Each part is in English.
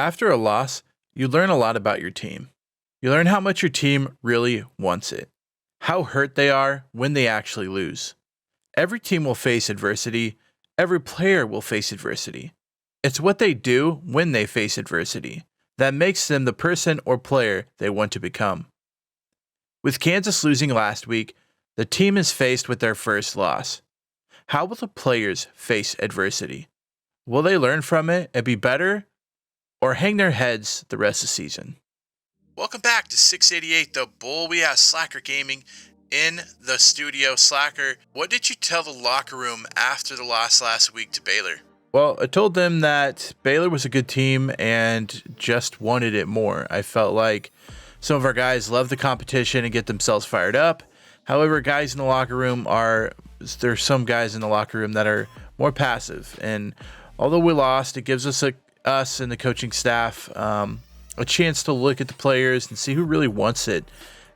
After a loss, you learn a lot about your team. You learn how much your team really wants it, how hurt they are when they actually lose. Every team will face adversity. Every player will face adversity. It's what they do when they face adversity that makes them the person or player they want to become. With Kansas losing last week, the team is faced with their first loss. How will the players face adversity? Will they learn from it and be better, or hang their heads the rest of the season? Welcome back to 688 The Bull. We have Slacker Gaming in the studio. Slacker, what did you tell the locker room after the loss last week to Baylor? Well, I told them that Baylor was a good team and just wanted it more. I felt like some of our guys love the competition and get themselves fired up. However, guys in the locker room there's some guys in the locker room that are more passive. And although we lost, it gives us and the coaching staff a chance to look at the players and see who really wants it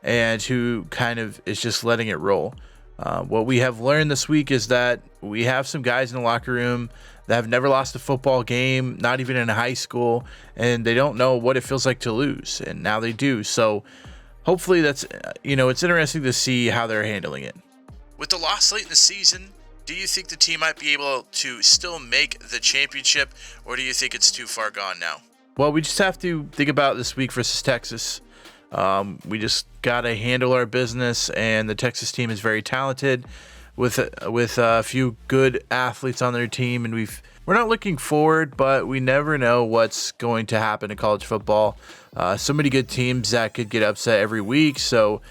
and who kind of is just letting it roll. What we have learned this week is that we have some guys in the locker room that have never lost a football game, not even in high school, and they don't know what it feels like to lose, and now they do. So hopefully it's interesting to see how they're handling it. With the loss late in the season, do you think the team might be able to still make the championship, or do you think it's too far gone now? Well, we just have to think about this week versus Texas. We just got to handle our business, and the Texas team is very talented with a few good athletes on their team, and we're not looking forward, but we never know what's going to happen in college football. So many good teams that could get upset every week, so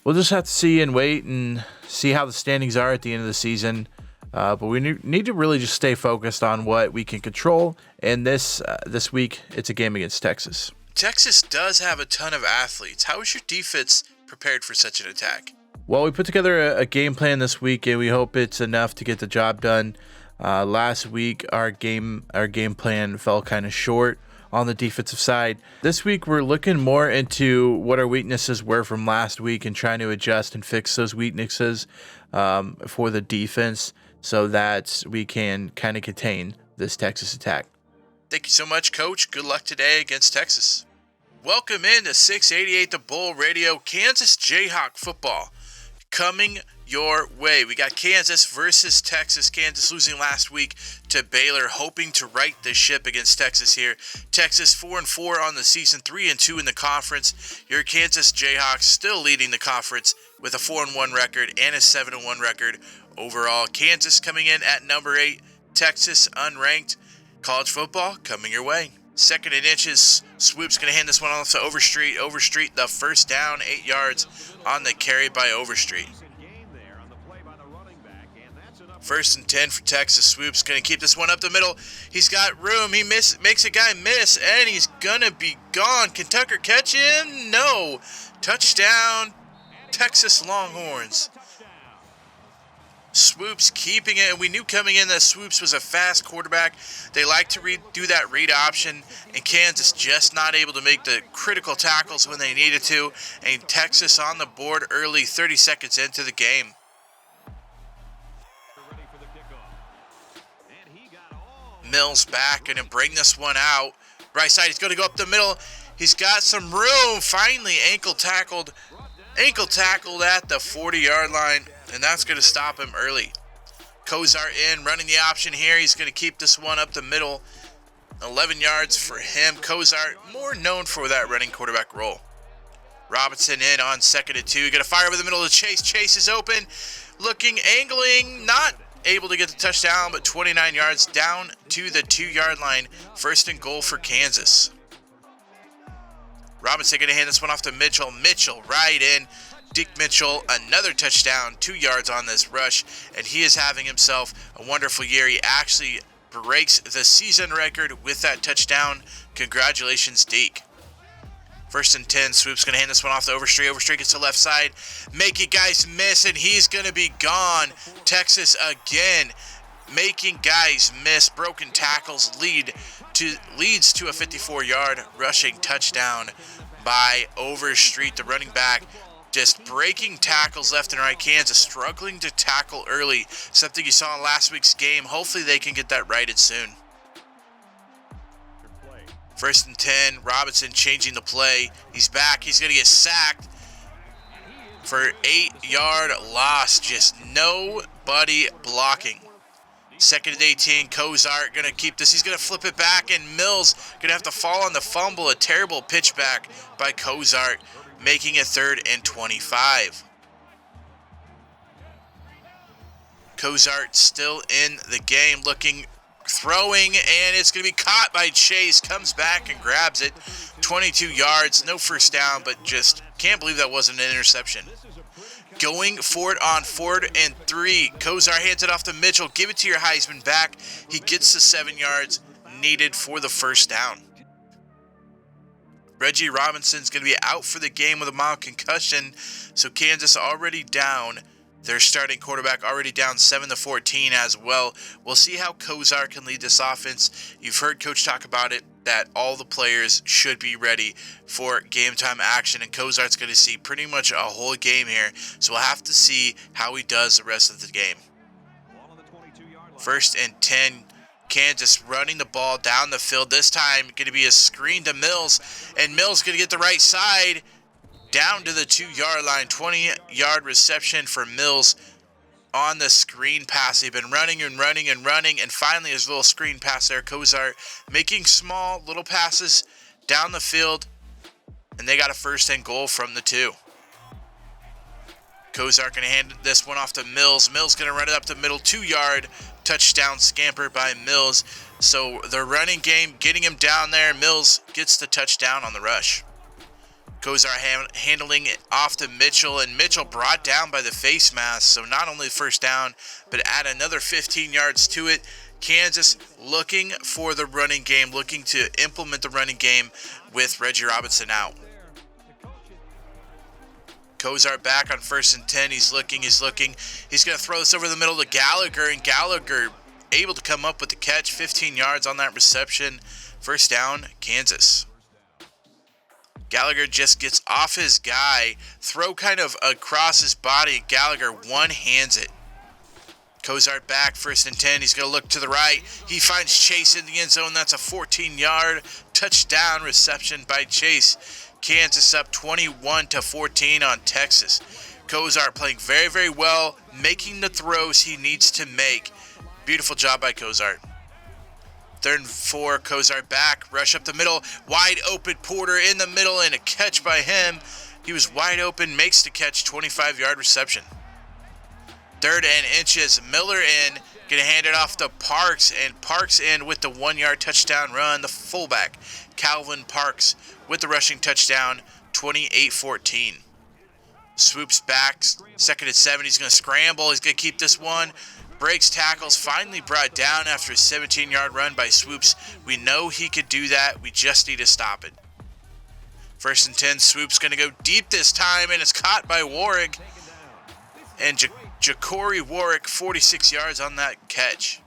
we'll just have to see and wait and see how the standings are at the end of the season. But we need to really just stay focused on what we can control, and this week it's a game against Texas. Texas does have a ton of athletes. How is your defense prepared for such an attack? Well, we put together a game plan this week, and we hope it's enough to get the job done. Last week, our game plan fell kind of short on the defensive side. This week, we're looking more into what our weaknesses were from last week and trying to adjust and fix those weaknesses for the defense so that we can kind of contain this Texas attack. Thank you so much, Coach. Good luck today against Texas. Welcome into 688 The Bull Radio. Kansas Jayhawk football coming your way. We got Kansas versus Texas. Kansas losing last week to Baylor, hoping to right the ship against Texas here. Texas 4-4 on the season, 3-2 in the conference. Your Kansas Jayhawks still leading the conference with a 4-1 record and a 7-1 record overall. Kansas coming in at number 8. Texas unranked. College football coming your way. Second and inches. Swoop's going to hand this one off to Overstreet. Overstreet, the first down, 8 yards on the carry by Overstreet. First and 10 for Texas. Swoop's going to keep this one up the middle. He's got room. He makes a guy miss, and he's going to be gone. Can Tucker catch him? No. Touchdown, Texas Longhorns. Swoops keeping it, and we knew coming in that Swoops was a fast quarterback. They like to do that read option, and Kansas just not able to make the critical tackles when they needed to, and Texas on the board early, 30 seconds into the game. Mills back and bring this one out. Right side, he's going to go up the middle. He's got some room. Finally, ankle tackled at the 40-yard line. And that's going to stop him early. Kozar in, running the option here. He's going to keep this one up the middle. 11 yards for him. Kozar, more known for that running quarterback role. Robinson in on 2nd and 2. Going to fire over the middle of Chase. Chase is open. Looking, angling, not able to get the touchdown, but 29 yards down to the 2-yard line. First and goal for Kansas. Robinson going to hand this one off to Mitchell. Mitchell right in. Dick Mitchell, another touchdown, 2 yards on this rush, and he is having himself a wonderful year. He actually breaks the season record with that touchdown. Congratulations, Deke. First and 10, Swoop's going to hand this one off to Overstreet. Overstreet gets to the left side, making guys miss, and he's going to be gone. Texas again, making guys miss. Broken tackles leads to a 54-yard rushing touchdown by Overstreet, the running back. Just breaking tackles left and right. Kansas struggling to tackle early. Something you saw in last week's game. Hopefully they can get that righted soon. First and 10, Robinson changing the play. He's back. He's going to get sacked for 8-yard loss. Just nobody blocking. Second and 18, Kozart going to keep this. He's going to flip it back, and Mills going to have to fall on the fumble. A terrible pitch back by Kozart, making it 3rd and 25. Kozart still in the game, throwing, and it's going to be caught by Chase. Comes back and grabs it. 22 yards, no first down, but just can't believe that wasn't an interception. Going for it on 4th and 3. Kozart hands it off to Mitchell. Give it to your Heisman back. He gets the 7 yards needed for the first down. Reggie Robinson's going to be out for the game with a mild concussion, so Kansas already down. Their starting quarterback already down 7-14 as well. We'll see how Kozart can lead this offense. You've heard Coach talk about it, that all the players should be ready for game time action, and Kozart's going to see pretty much a whole game here, so we'll have to see how he does the rest of the game. 1st and 10, Kansas running the ball down the field. This time going to be a screen to Mills, and Mills going to get the right side down to the 2-yard line. 20-yard reception for Mills on the screen pass. They've been running, and finally his little screen pass there. Kozart making small little passes down the field, and they got a 1st and goal from the 2. Kozart going to hand this one off to Mills. Mills going to run it up the middle, 2-yard touchdown scamper by Mills. So the running game getting him down there. Mills gets the touchdown on the rush. Kozart handling it off to Mitchell, and Mitchell brought down by the face mask. So not only first down, but add another 15 yards to it. Kansas looking for the running game, looking to implement the running game with Reggie Robinson out. Kozart back on 1st and 10. He's looking. He's going to throw this over the middle to Gallagher, and Gallagher able to come up with the catch. 15 yards on that reception. First down, Kansas. Gallagher just gets off his guy, throw kind of across his body. Gallagher one-hands it. Kozart back, 1st and 10. He's going to look to the right. He finds Chase in the end zone. That's a 14-yard touchdown reception by Chase. Kansas up 21-14 on Texas. Kozart playing very, very well, making the throws he needs to make. Beautiful job by Kozart. 3rd and 4, Kozart back, rush up the middle, wide open Porter in the middle, and a catch by him. He was wide open, makes the catch, 25-yard reception. 3rd and inches, Miller in, going to hand it off to Parks, and Parks in with the 1-yard touchdown run. The fullback, Calvin Parks, with the rushing touchdown, 28-14. Swoops back, 2nd and 7, he's going to scramble, he's going to keep this one. Breaks tackles, finally brought down after a 17-yard run by Swoops. We know he could do that. We just need to stop it. 1st and 10, Swoops going to go deep this time, and it's caught by Warwick. And Ja'Cory Warwick, 46 yards on that catch.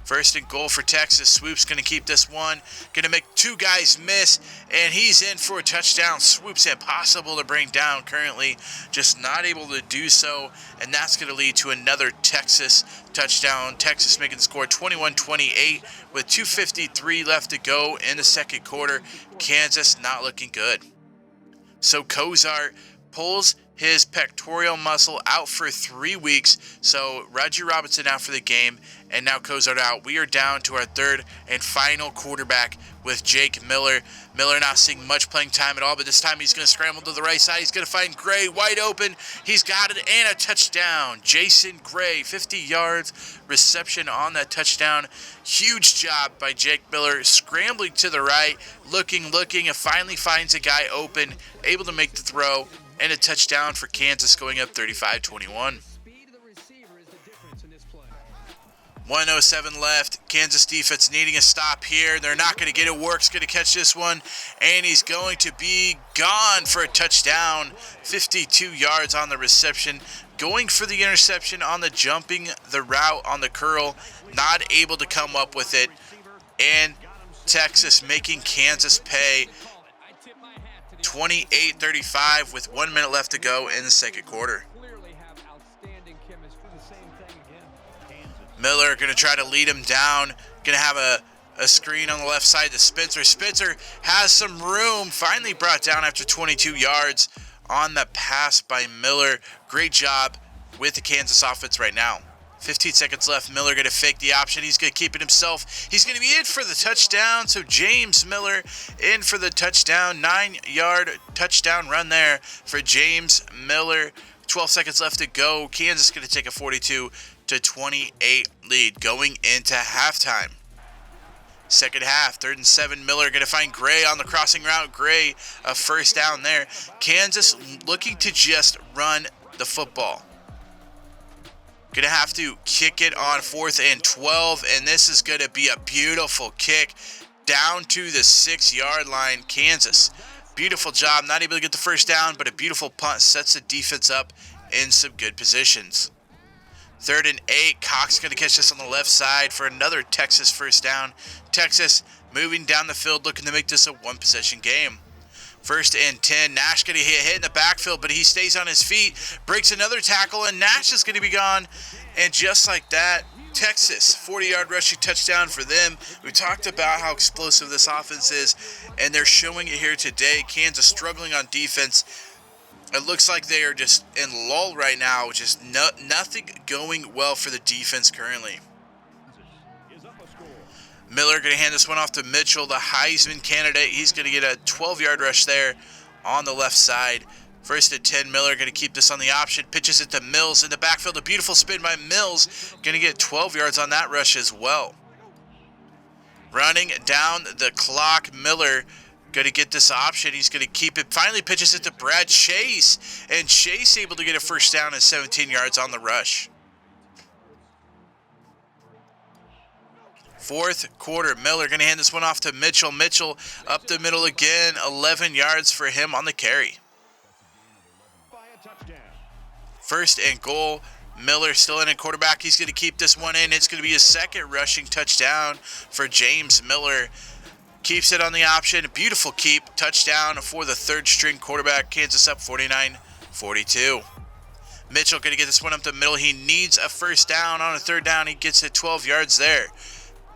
1st and goal for Texas. Swoops going to keep this one. Going to make 2 guys miss, and he's in for a touchdown. Swoops impossible to bring down currently. Just not able to do so, and that's going to lead to another Texas touchdown. Texas making the score 21-28 with 2:53 left to go in the second quarter. Kansas not looking good. So Kozart pulls his pectoral muscle out for 3 weeks. So Reggie Robinson out for the game, and now Kozart out. We are down to our 3rd and final quarterback with Jake Miller. Miller not seeing much playing time at all, but this time he's going to scramble to the right side. He's going to find Gray wide open. He's got it, and a touchdown. Jason Gray, 50 yards reception on that touchdown. Huge job by Jake Miller, scrambling to the right, looking, and finally finds a guy open, able to make the throw, and a touchdown for Kansas, going up 35-21. 1:07 left. Kansas defense needing a stop here. They're not going to get it. Work's going to catch this one, and he's going to be gone for a touchdown. 52 yards on the reception. Going for the interception on the jumping the route on the curl. Not able to come up with it. And Texas making Kansas pay 28-35 with 1 minute left to go in the second quarter. Miller going to try to lead him down. Going to have A screen on the left side to Spencer. Spencer has some room. Finally brought down after 22 yards on the pass by Miller. Great job with the Kansas offense right now. 15 seconds left. Miller going to fake the option. He's going to keep it himself. He's going to be in for the touchdown. So James Miller in for the touchdown. 9-yard touchdown run there for James Miller. 12 seconds left to go. Kansas going to take a 42-28 lead going into halftime. Second half, 3rd and 7. Miller going to find Gray on the crossing route. Gray, a first down there. Kansas looking to just run the football. Going to have to kick it on 4th and 12, and this is going to be a beautiful kick down to the 6-yard line. Kansas, beautiful job. Not able to get the first down, but a beautiful punt sets the defense up in some good positions. 3rd and 8. Cox going to catch this on the left side for another Texas first down. Texas moving down the field, looking to make this a one-possession game. 1st and 10. Nash going to hit in the backfield, but he stays on his feet, breaks another tackle, and Nash is going to be gone. And just like that, Texas, 40-yard rushing touchdown for them. We talked about how explosive this offense is, and they're showing it here today. Kansas struggling on defense. It looks like they are just in lull right now, just nothing going well for the defense currently. Miller going to hand this one off to Mitchell, the Heisman candidate. He's going to get a 12-yard rush there on the left side. 1st and 10, Miller going to keep this on the option. Pitches it to Mills in the backfield. A beautiful spin by Mills. Going to get 12 yards on that rush as well. Running down the clock, Miller going to get this option. He's going to keep it. Finally pitches it to Brad Chase. And Chase able to get a first down and 17 yards on the rush. 4th quarter, Miller going to hand this one off to Mitchell. Mitchell up the middle again, 11 yards for him on the carry. 1st and goal, Miller still in at quarterback. He's going to keep this one in. It's going to be his second rushing touchdown for James Miller. Keeps it on the option. Beautiful keep. Touchdown for the 3rd-string quarterback. Kansas up 49-42. Mitchell going to get this one up the middle. He needs a first down on a 3rd down. He gets it 12 yards there.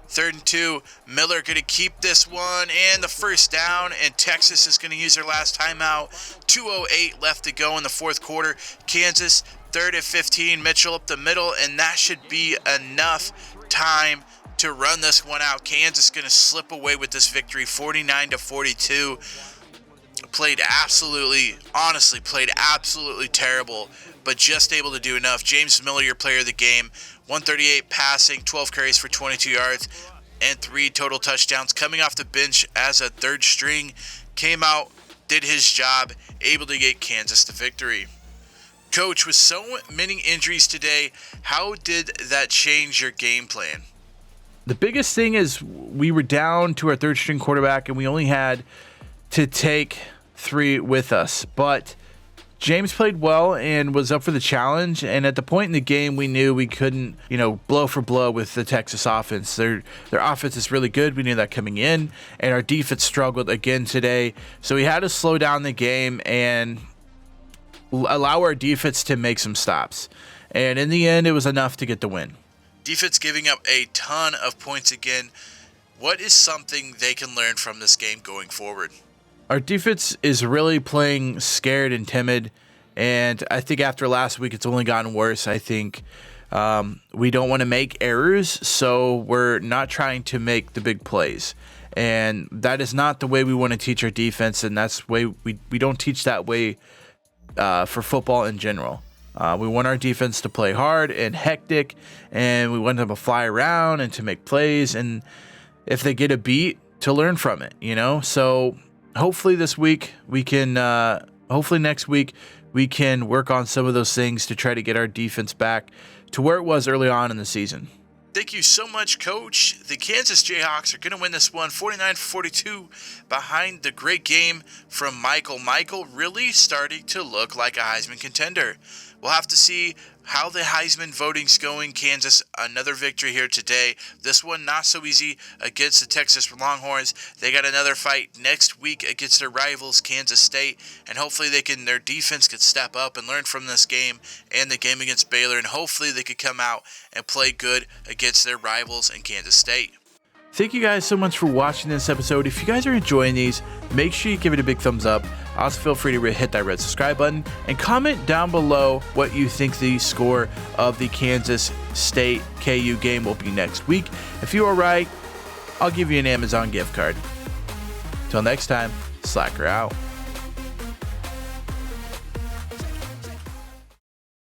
3rd and 2, Miller going to keep this one and the first down, and Texas is going to use their last timeout. 2:08 left to go in the 4th quarter. Kansas, 3rd and 15, Mitchell up the middle, and that should be enough time to run this one out. Kansas going to slip away with this victory, 49-42. Played absolutely terrible, but just able to do enough. James Miller, your player of the game, 138 passing, 12 carries for 22 yards, and 3 total touchdowns. Coming off the bench as a 3rd string, came out, did his job, able to get Kansas the victory. Coach, with so many injuries today, how did that change your game plan? The biggest thing is we were down to our 3rd-string quarterback, and we only had to take 3 with us. But James played well and was up for the challenge, and at the point in the game, we knew we couldn't, blow for blow with the Texas offense. Their offense is really good. We knew that coming in, and our defense struggled again today. So we had to slow down the game and allow our defense to make some stops. And in the end, it was enough to get the win. Defense giving up a ton of points again. What is something they can learn from this game going forward? Our defense is really playing scared and timid, and I think after last week it's only gotten worse. I think we don't want to make errors, so we're not trying to make the big plays. And that is not the way we want to teach our defense, and that's the way we don't teach that way for football in general. We want our defense to play hard and hectic, and we want them to fly around and to make plays, and if they get a beat, to learn from it, So hopefully this week we can, hopefully next week we can work on some of those things to try to get our defense back to where it was early on in the season. Thank you so much, Coach. The Kansas Jayhawks are going to win this one 49-42 behind the great game from Michael. Michael really starting to look like a Heisman contender. We'll have to see how the Heisman voting's going. Kansas, another victory here today. This one not so easy against the Texas Longhorns. They got another fight next week against their rivals, Kansas State, and hopefully their defense could step up and learn from this game and the game against Baylor, and hopefully they could come out and play good against their rivals in Kansas State. Thank you guys so much for watching this episode. If you guys are enjoying these, make sure you give it a big thumbs up. Also, feel free to hit that red subscribe button and comment down below what you think the score of the Kansas State KU game will be next week. If you are right, I'll give you an Amazon gift card. Till next time, Slacker out.